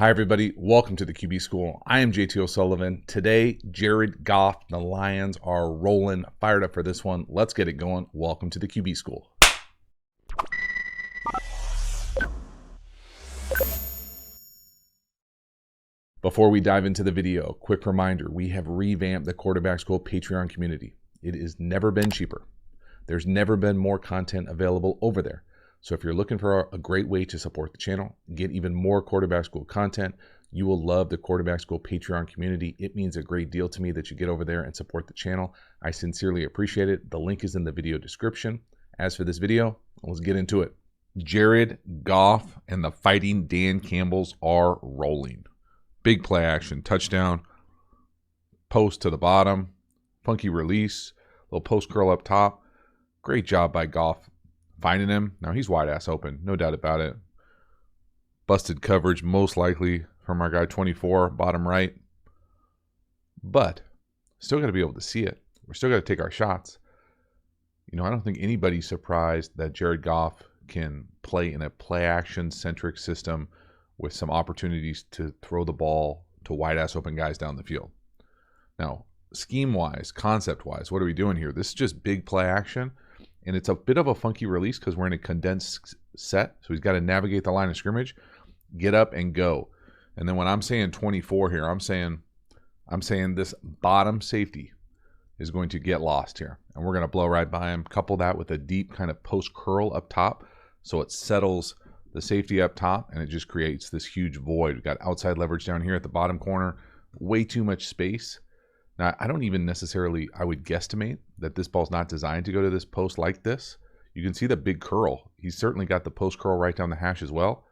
Hi, everybody. Welcome to the QB School. I am JT O'Sullivan. Today, Jared Goff. The Lions are rolling. Fired up for this one. Let's get it going. Welcome to the QB School. Before we dive into the video, quick reminder, we have revamped the Quarterback School Patreon community. It has never been cheaper. There's never been more content available over there. So if you're looking for a great way to support the channel, get even more Quarterback School content, you will love the Quarterback School Patreon community. It means a great deal to me that you get over there and support the channel. I sincerely appreciate it. The link is in the video description. As for this video, let's get into it. Jared Goff and the Fighting Dan Campbells are rolling. Big play action, touchdown, post to the bottom, funky release, little post curl up top. Great job by Goff finding him. Now he's wide ass open, no doubt about it. Busted coverage, most likely from our guy 24, bottom right. But still got to be able to see it. We're still got to take our shots. You know, I don't think anybody's surprised that Jared Goff can play in a play action centric system with some opportunities to throw the ball to wide ass open guys down the field. Now, scheme wise, concept wise, what are we doing here? This is just big play action. And it's a bit of a funky release because we're in a condensed set. So he's got to navigate the line of scrimmage, get up and go. And then when I'm saying 24 here, I'm saying this bottom safety is going to get lost here. And we're going to blow right by him. Couple that with a deep kind of post curl up top. So it settles the safety up top and it just creates this huge void. We've got outside leverage down here at the bottom corner. Way too much space. Now, I don't even necessarily, I would guesstimate that this ball's not designed to go to this post like this. You can see the big curl. He's certainly got the post curl right down the hash as well.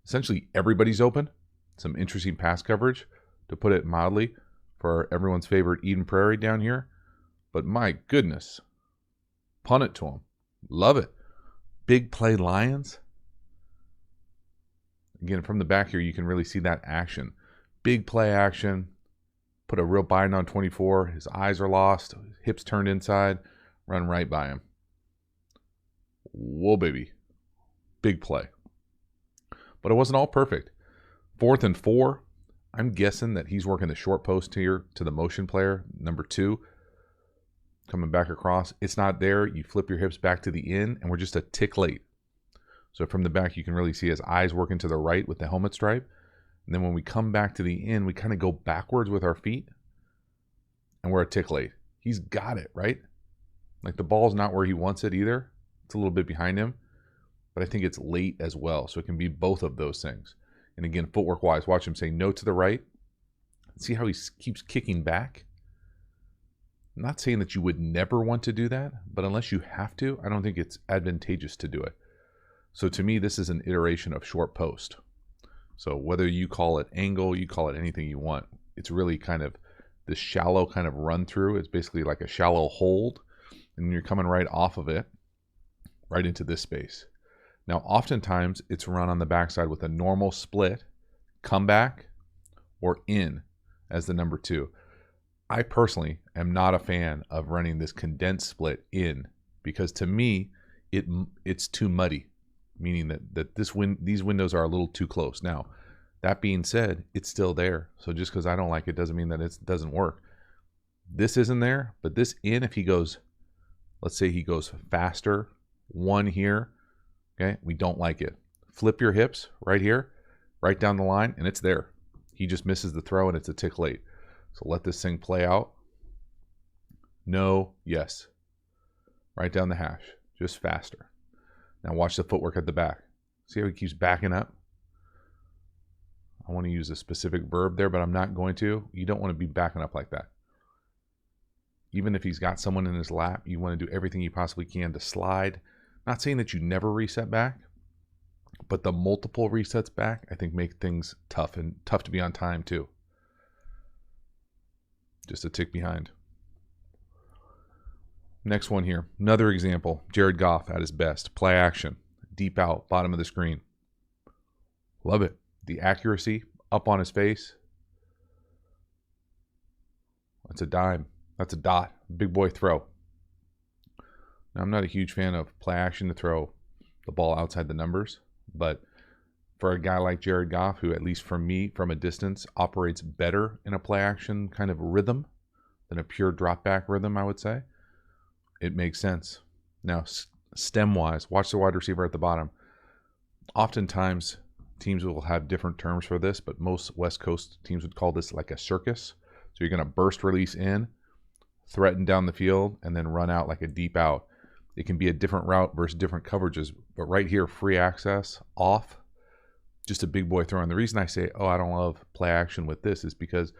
Essentially, everybody's open. Some interesting pass coverage, to put it mildly, for everyone's favorite Eden Prairie down here. But my goodness, punt it to him. Love it. Big play Lions. Again, from the back here, you can really see that action. Big play action. Put a real bind on 24. His eyes are lost. Hips turned inside. Run right by him. Whoa, baby. Big play. But it wasn't all perfect. 4th and 4. I'm guessing that he's working the short post here to the motion player, number 2. Coming back across. It's not there. You flip your hips back to the in, and we're just a tick late. So from the back, you can really see his eyes working to the right with the helmet stripe. And then when we come back to the end, we kind of go backwards with our feet. And we're a tick late. He's got it, right? Like the ball's not where he wants it either. It's a little bit behind him. But I think it's late as well. So it can be both of those things. And again, footwork wise, watch him say no to the right. See how he keeps kicking back? I'm not saying that you would never want to do that. But unless you have to, I don't think it's advantageous to do it. So to me, this is an iteration of short post. So whether you call it angle, you call it anything you want, it's really kind of this shallow kind of run through. It's basically like a shallow hold, and you're coming right off of it, right into this space. Now, oftentimes it's run on the backside with a normal split, comeback, or in as the number 2. I personally am not a fan of running this condensed split in because to me, it's too muddy. Meaning that these windows are a little too close. Now, that being said, it's still there. So just because I don't like it doesn't mean that it doesn't work. This isn't there, but this in, if he goes, let's say he goes faster, 1 here, okay, we don't like it. Flip your hips right here, right down the line, and it's there. He just misses the throw, and it's a tick late. So let this thing play out. No, yes. Right down the hash, just faster. Now watch the footwork at the back. See how he keeps backing up? I want to use a specific verb there, but I'm not going to. You don't want to be backing up like that. Even if he's got someone in his lap, you want to do everything you possibly can to slide. Not saying that you never reset back, but the multiple resets back, I think, make things tough and tough to be on time too. Just a tick behind. Next one here. Another example. Jared Goff at his best. Play action. Deep out. Bottom of the screen. Love it. The accuracy. Up on his face. That's a dime. That's a dot. Big boy throw. Now, I'm not a huge fan of play action to throw the ball outside the numbers. But for a guy like Jared Goff, who at least for me, from a distance, operates better in a play action kind of rhythm than a pure drop back rhythm, I would say, it makes sense. Now, stem-wise, watch the wide receiver at the bottom. Oftentimes, teams will have different terms for this, but most West Coast teams would call this like a circus. So you're going to burst release in, threaten down the field, and then run out like a deep out. It can be a different route versus different coverages, but right here, free access, off, just a big boy throw. And the reason I say, oh, I don't love play action with this is because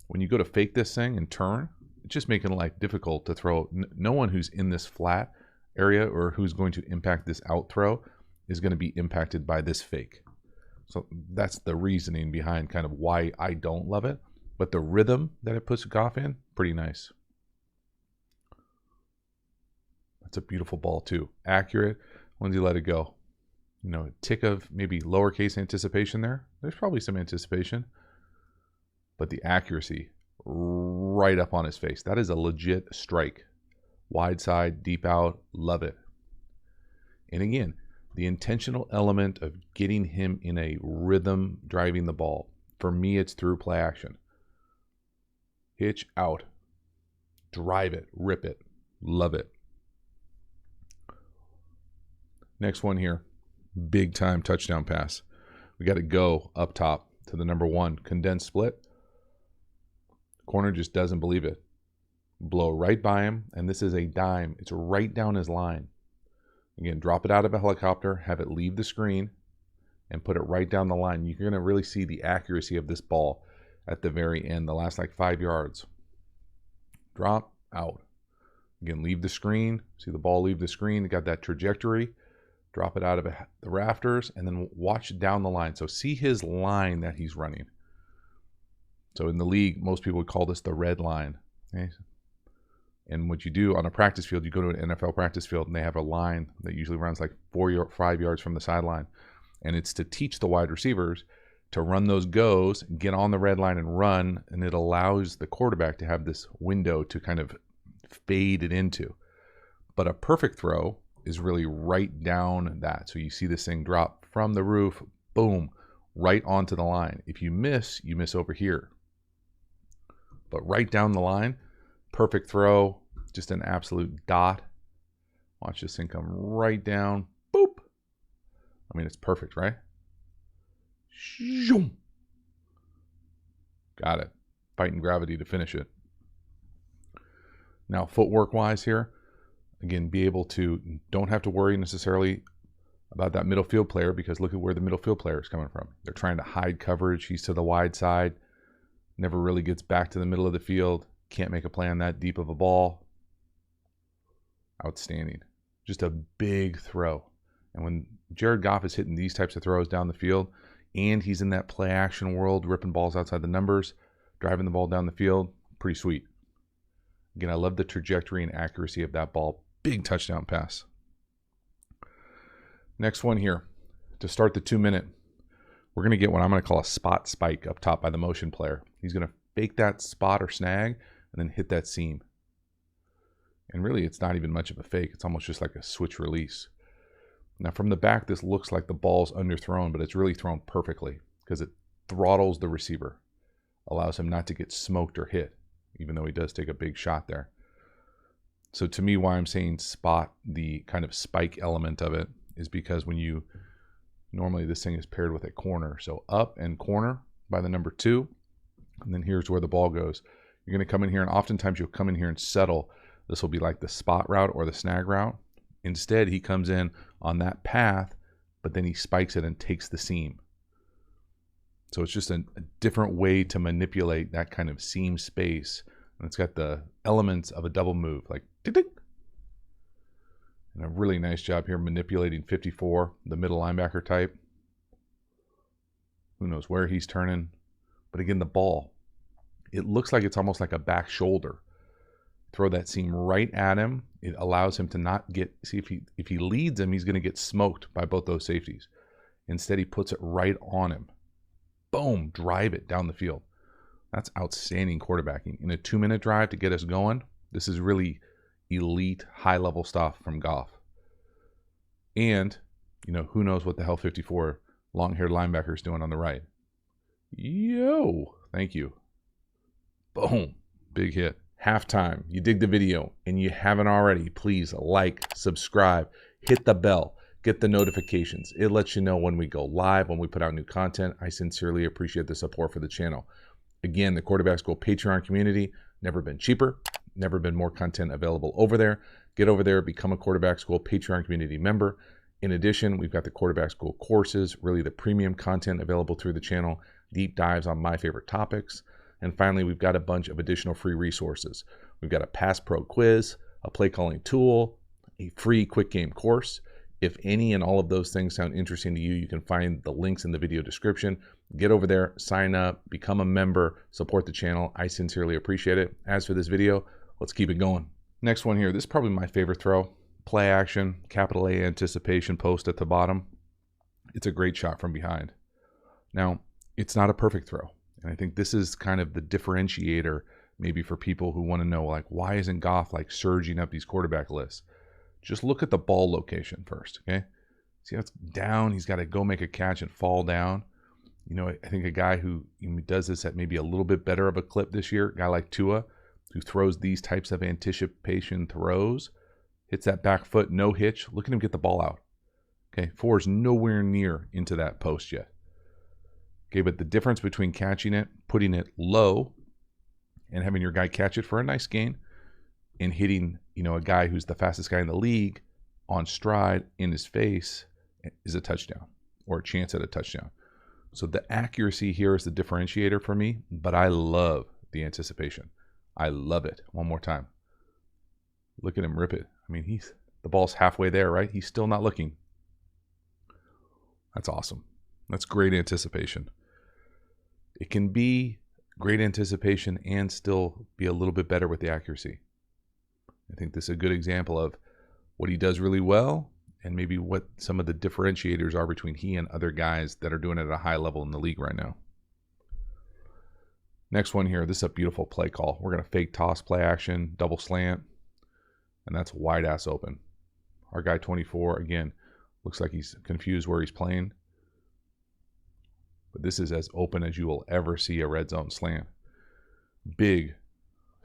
when you go to fake this thing and turn, it's just making life difficult to throw. No one who's in this flat area or who's going to impact this out throw is going to be impacted by this fake. So that's the reasoning behind kind of why I don't love it. But the rhythm that it puts Goff in, pretty nice. That's a beautiful ball too. Accurate. When does he let it go? You know, a tick of maybe lowercase anticipation there. There's probably some anticipation. But the accuracy right up on his face. That is a legit strike. Wide side, deep out, love it. And again, the intentional element of getting him in a rhythm driving the ball. For me, it's through play action. Hitch out. Drive it. Rip it. Love it. Next one here. Big time touchdown pass. We got to go up top to the number 1. Condensed split. Corner just doesn't believe it. Blow right by him. And this is a dime. It's right down his line. Again, drop it out of a helicopter, have it leave the screen, and put it right down the line. You're going to really see the accuracy of this ball at the very end, the last like 5 yards. Drop, out. Again, leave the screen. See the ball leave the screen. It got that trajectory. Drop it out of the rafters, and then watch down the line. So see his line that he's running. So in the league, most people would call this the red line. Okay? And what you do on a practice field, you go to an NFL practice field, and they have a line that usually runs like 4 or 5 yards from the sideline. And it's to teach the wide receivers to run those goes, get on the red line and run, and it allows the quarterback to have this window to kind of fade it into. But a perfect throw is really right down that. So you see this thing drop from the roof, boom, right onto the line. If you miss over here. But right down the line, perfect throw, just an absolute dot. Watch this thing come right down, boop. I mean, it's perfect, right? Shoom. Got it. Fighting gravity to finish it. Now, footwork-wise here, again, be able to, don't have to worry necessarily about that middle field player because look at where the middle field player is coming from. They're trying to hide coverage. He's to the wide side. Never really gets back to the middle of the field. Can't make a play on that deep of a ball. Outstanding. Just a big throw. And when Jared Goff is hitting these types of throws down the field, and he's in that play action world, ripping balls outside the numbers, driving the ball down the field, pretty sweet. Again, I love the trajectory and accuracy of that ball. Big touchdown pass. Next one here. To start the 2 minute, we're going to get what I'm going to call a spot spike up top by the motion player. He's going to fake that spot or snag and then hit that seam. And really, it's not even much of a fake. It's almost just like a switch release. Now, from the back, this looks like the ball's underthrown, but it's really thrown perfectly because it throttles the receiver, allows him not to get smoked or hit, even though he does take a big shot there. So to me, why I'm saying spot, the kind of spike element of it, is because when you, normally this thing is paired with a corner. So up and corner by the number 2, and then here's where the ball goes. You're going to come in here, and oftentimes you'll come in here and settle. This will be like the spot route or the snag route. Instead, he comes in on that path, but then he spikes it and takes the seam. So it's just a different way to manipulate that kind of seam space. And it's got the elements of a double move, like ding-ding. And a really nice job here manipulating 54, the middle linebacker type. Who knows where he's turning. But again, the ball, it looks like it's almost like a back shoulder. Throw that seam right at him. It allows him to not get, see if he leads him, he's going to get smoked by both those safeties. Instead, he puts it right on him. Boom, drive it down the field. That's outstanding quarterbacking. In a 2 minute drive to get us going, this is really elite, high level stuff from Goff. And, you know, who knows what the hell 54 long-haired linebacker's doing on the right. Yo, thank you. Boom, big hit. Halftime. You dig the video and you haven't already, please like, subscribe, hit the bell, get the notifications. It lets you know when we go live, when we put out new content. I sincerely appreciate the support for the channel. Again, the Quarterback School Patreon community, never been cheaper, never been more content available over there. Get over there, become a Quarterback School Patreon community member. In addition, we've got the Quarterback School courses, really the premium content available through the channel, deep dives on my favorite topics. And finally, we've got a bunch of additional free resources. We've got a Pass Pro Quiz, a play calling tool, a free quick game course. If any and all of those things sound interesting to you, you can find the links in the video description. Get over there, sign up, become a member, support the channel. I sincerely appreciate it. As for this video, let's keep it going. Next one here, this is probably my favorite throw. Play action, capital A anticipation post at the bottom. It's a great shot from behind. Now, it's not a perfect throw. And I think this is kind of the differentiator maybe for people who want to know, like, why isn't Goff like surging up these quarterback lists? Just look at the ball location first, okay? See how it's down? He's got to go make a catch and fall down. You know, I think a guy who does this at maybe a little bit better of a clip this year, a guy like Tua, who throws these types of anticipation throws, hits that back foot, no hitch. Look at him get the ball out. Okay, 4 is nowhere near into that post yet. Okay, but the difference between catching it, putting it low, and having your guy catch it for a nice gain, and hitting, you know, a guy who's the fastest guy in the league on stride in his face is a touchdown or a chance at a touchdown. So the accuracy here is the differentiator for me, but I love the anticipation. I love it. One more time. Look at him rip it. I mean, the ball's halfway there, right? He's still not looking. That's awesome. That's great anticipation. It can be great anticipation and still be a little bit better with the accuracy. I think this is a good example of what he does really well and maybe what some of the differentiators are between he and other guys that are doing it at a high level in the league right now. Next one here, this is a beautiful play call. We're going to fake toss, play action, double slant, and that's wide ass open. Our guy 24, again, looks like he's confused where he's playing. But this is as open as you will ever see a red zone slant. Big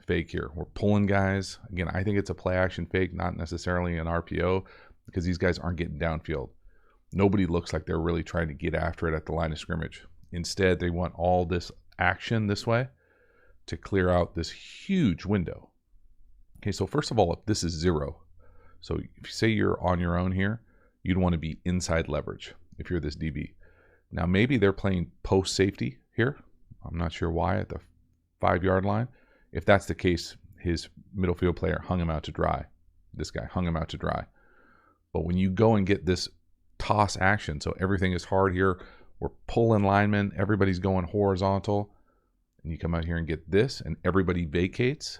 fake here. We're pulling guys. Again, I think it's a play action fake, not necessarily an RPO, because these guys aren't getting downfield. Nobody looks like they're really trying to get after it at the line of scrimmage. Instead, they want all this action this way to clear out this huge window. Okay, so first of all, if this is 0, so if you say you're on your own here, you'd want to be inside leverage if you're this DB. Now, maybe they're playing post safety here. I'm not sure why at the 5-yard line. If that's the case, his middle field player hung him out to dry. This guy hung him out to dry. But when you go and get this toss action, so everything is hard here, we're pulling linemen, everybody's going horizontal, and you come out here and get this, and everybody vacates,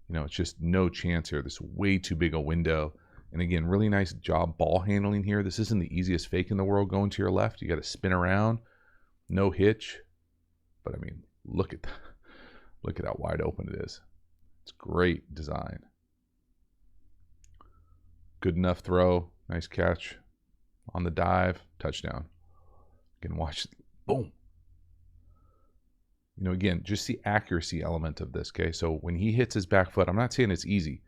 you know, it's just no chance here. This is way too big a window. And again, really nice job ball handling here. This isn't the easiest fake in the world going to your left. You got to spin around, no hitch. But I mean, look at how wide open it is. It's great design. Good enough throw, nice catch on the dive, touchdown. You can watch, boom. You know, again, just the accuracy element of this, okay? So when he hits his back foot, I'm not saying it's easy,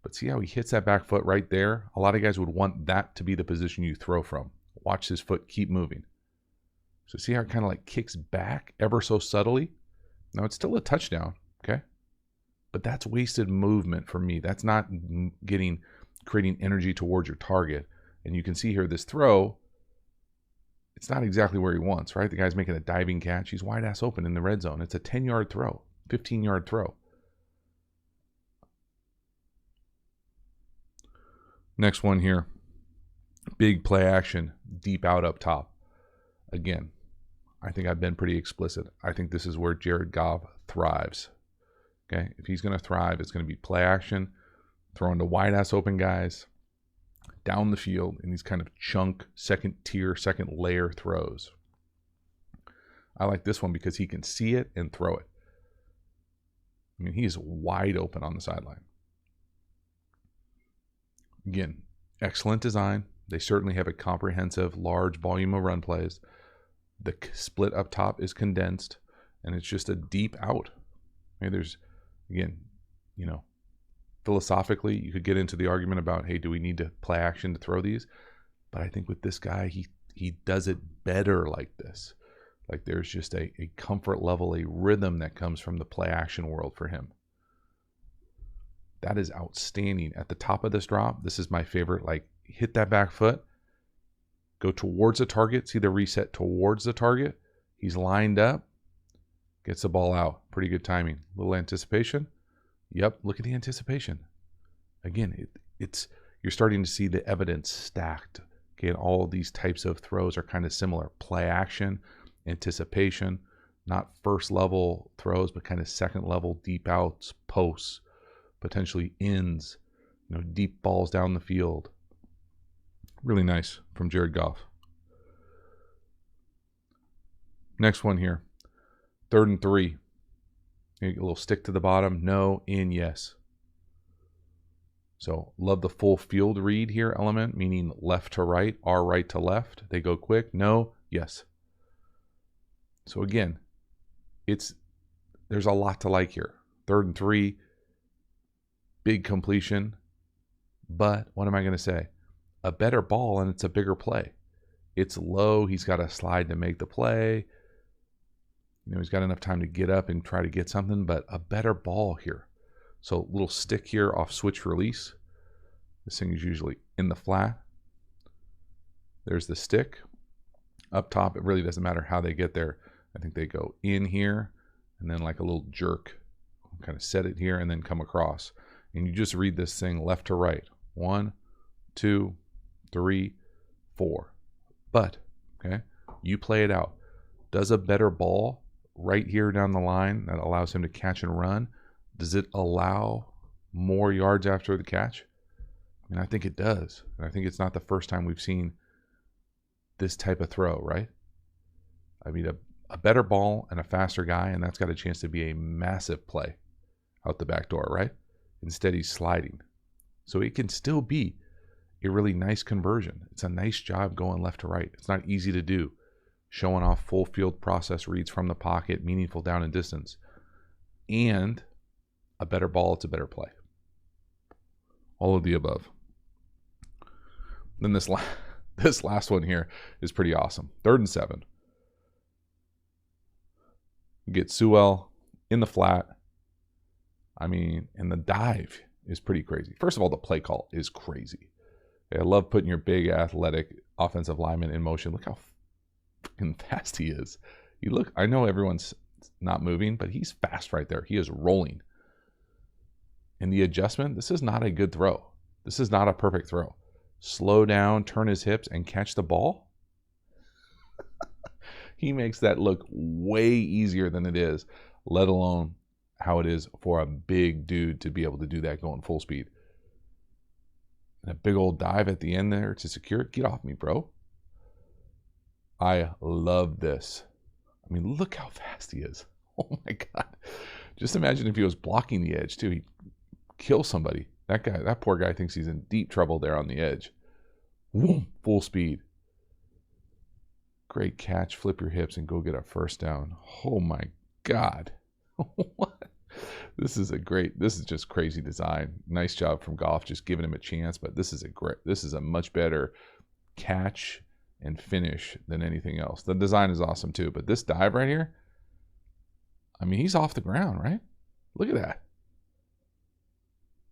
but see how he hits that back foot right there? A lot of guys would want that to be the position you throw from. Watch his foot keep moving. So see how it kind of like kicks back ever so subtly? Now it's still a touchdown, okay? But that's wasted movement for me. That's not creating energy towards your target. And you can see here this throw, it's not exactly where he wants, right? The guy's making a diving catch. He's wide ass open in the red zone. It's a 10-yard throw, 15-yard throw. Next one here, big play action, deep out up top. Again, I think I've been pretty explicit. I think this is where Jared Goff thrives. Okay, if he's going to thrive, it's going to be play action, throwing to wide ass open guys down the field in these kind of chunk, second tier, second layer throws. I like this one because he can see it and throw it. I mean, he's wide open on the sideline. Again, excellent design, They certainly have a comprehensive, large volume of run plays. The split up top is condensed, and it's just a deep out. I mean, there's, again, you know, philosophically, you could get into the argument about, hey, do we need to play action to throw these? But I think with this guy, he does it better like this. Like there's just a comfort level, a rhythm that comes from the play action world for him. That is outstanding. At the top of this drop, this is my favorite. Like, hit that back foot, go towards the target, see the reset towards the target. He's lined up, gets the ball out. Pretty good timing. Little anticipation. Yep, look at the anticipation. Again, you're starting to see the evidence stacked. Okay, and all of these types of throws are kind of similar. Play action, anticipation, not first level throws, but kind of second level, deep outs, posts, potentially ins, you know, deep balls down the field. Really nice from Jared Goff. Next one here. 3rd and 3. A little stick to the bottom. No, in, yes. So love the full field read here element, meaning left to right, our right to left. They go quick. No, yes. So again, there's a lot to like here. 3rd and 3. Big completion. But what am I going to say? A better ball, and it's a bigger play. It's low. He's got to slide to make the play. You know, he's got enough time to get up and try to get something, but a better ball here. So little stick here off switch release. This thing is usually in the flat. There's the stick. Up top, it really doesn't matter how they get there. I think they go in here and then like a little jerk. Kind of set it here and then come across. And you just read this thing left to right. 1, 2, 3, 4. But, okay, you play it out. Does a better ball right here down the line that allows him to catch and run, does it allow more yards after the catch? I mean, I think it does. And I think it's not the first time we've seen this type of throw, right? I mean, a better ball and a faster guy, and that's got a chance to be a massive play out the back door, right? Instead, he's sliding. So it can still be a really nice conversion. It's a nice job going left to right. It's not easy to do. Showing off full field process reads from the pocket, meaningful down and distance. And a better ball, it's a better play. All of the above. Then this last one here is pretty awesome. 3rd and 7. You get Sewell in the flat. I mean, and the dive is pretty crazy. First of all, the play call is crazy. I love putting your big, athletic offensive lineman in motion. Look how fucking fast he is. I know everyone's not moving, but he's fast right there. He is rolling. And the adjustment, this is not a good throw. This is not a perfect throw. Slow down, turn his hips, and catch the ball. He makes that look way easier than it is, let alone how it is for a big dude to be able to do that going full speed. And a big old dive at the end there to secure it. Get off me, bro. I love this. I mean, look how fast he is. Oh my God. Just imagine if he was blocking the edge too. He'd kill somebody. That poor guy thinks he's in deep trouble there on the edge. Whoom, full speed. Great catch. Flip your hips and go get a first down. Oh my God. What? This is just crazy design. Nice job from Goff, just giving him a chance. But this is a much better catch and finish than anything else. The design is awesome too. But this dive right here, I mean, he's off the ground, right? Look at that.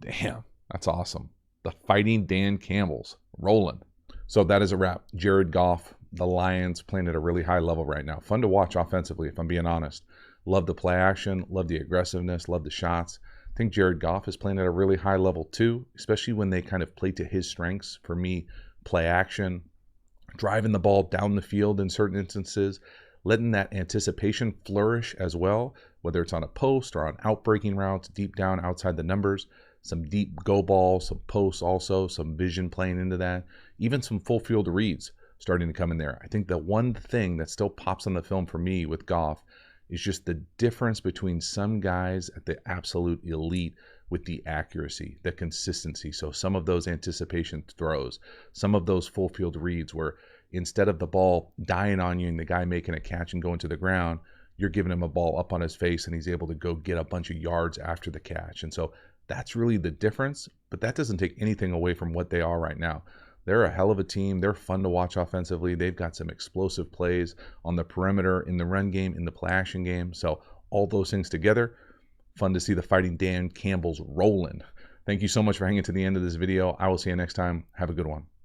Damn, that's awesome. The Fighting Dan Campbell's rolling. So that is a wrap. Jared Goff, the Lions, playing at a really high level right now. Fun to watch offensively, if I'm being honest. Love the play action, love the aggressiveness, love the shots. I think Jared Goff is playing at a really high level too, especially when they kind of play to his strengths. For me, play action, driving the ball down the field in certain instances, letting that anticipation flourish as well, whether it's on a post or on outbreaking routes, deep down outside the numbers, some deep go balls, some posts also, some vision playing into that, even some full field reads starting to come in there. I think the one thing that still pops on the film for me with Goff is just the difference between some guys at the absolute elite with the accuracy, the consistency. So some of those anticipation throws, some of those full field reads where instead of the ball dying on you and the guy making a catch and going to the ground, you're giving him a ball up on his face and he's able to go get a bunch of yards after the catch. And so that's really the difference, but that doesn't take anything away from what they are right now. They're a hell of a team. They're fun to watch offensively. They've got some explosive plays on the perimeter, in the run game, in the play action game. So all those things together, fun to see the Fighting Dan Campbells rolling. Thank you so much for hanging to the end of this video. I will see you next time. Have a good one.